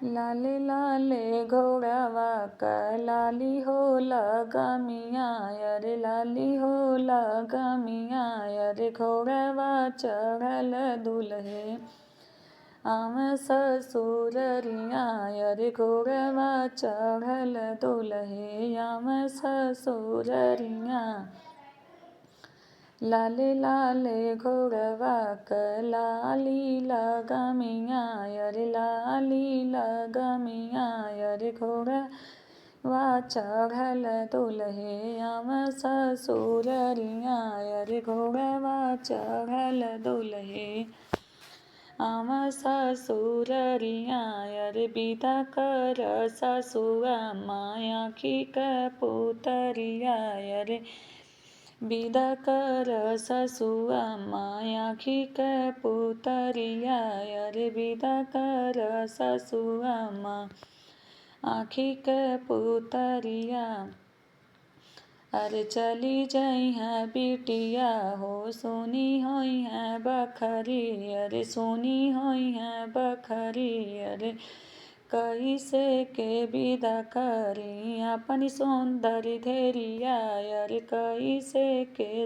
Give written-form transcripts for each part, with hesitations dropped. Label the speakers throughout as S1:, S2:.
S1: लाले लाले घोड़ावा का लाली हो लगामिया, अरे लाली हो लगामिया, अरे घोड़ावा चढ़ल दुल्हे आम ससुररिया, अरे घोड़ावा चढ़ल दुल्हे आम ससुररिया। लाले लाले घोड़वा क लाली लगामिया, अरे लाली लगामिया, अरे घोड़वा चढ़ल दुल्हे आम ससुररिया, अरे घोड़वा चढ़ल दुल्हे आम ससुररिया। अरे विदा कर ससुआ माया की कपूतरिया, अरे विदा कर ससुआ माया की कपूतरिया, अरे विदा कर ससुआ माँ आँखी कपूतरिया। अरे चली जाई है बिटिया हो सुनी होई है बखरी, अरे सुनी होई है बखरी, अरे कैसे के विदा करी अपनी सुंदरी धेरिया, अरे कैसे के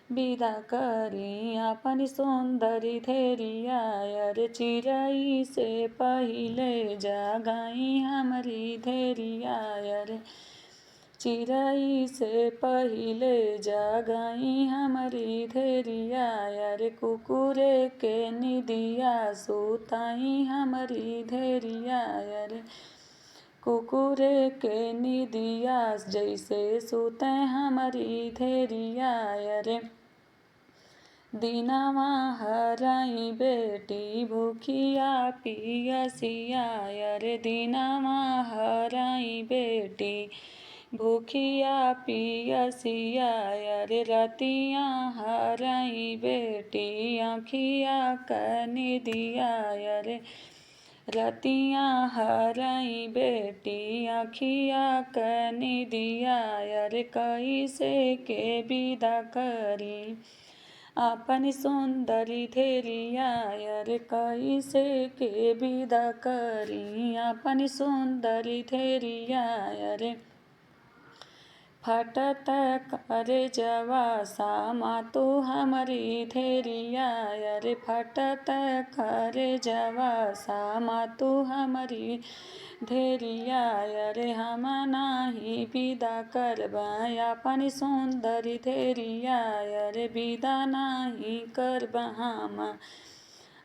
S1: विदा करी अपनी सुंदरी धेरिया। अरे चिड़ै से पहिले जगाई हमरी धेरिया, अरे चिड़ै से पहिले जगाई हमरी धेरिया, अरे कुकुरे के निदिया सुताई हमरी धेरिया, अरे कुकुरे के निदिया जैसे सुते हमारी धेरिया। अरे दिनवा हराई बेटी भूखिया पियसिया, अरे दिनवा हराई बेटी भूखिया पियसिया, अरे रतिया हराई बेटी आँखिया कनिदिया, अरे रतिया हराई बेटी आँखिया कनिदिया। अरे कैसे के विदा करी अपनी सुंदरी धेरिया, अरे कैसे के विदा करी अपनी सुंदरी धेरिया। अरे फटत करे जवा सामा तू हमारी धेरिया, अरे फटत करे जवा सामा तू हमारी धेरिया, अरे हम नाही विदा करबा अपनी सुंदरी धेरिया, अरे विदा नाही करबा हम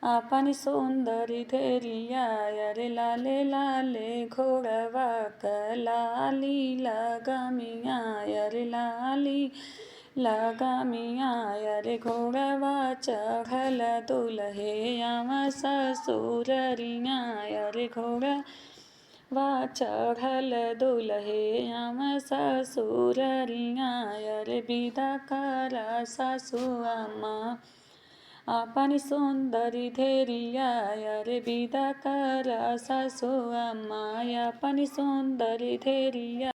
S1: अपनी सुंदरी धेरिया। अरे लाले लाले घोड़वा क लाली लगामिया, अरे लाली लगामिया, अरे घोड़वा चढ़ल दुल्हे आम ससुररिया, अरे घोड़वा चढ़ल दुल्हे आम ससुररिया। अरे विदा कर ससुआ माँ अपनी सुंदरी धेरिया, अरे विदा कर ससुआ माँ अपनी सुंदरी धेरिया।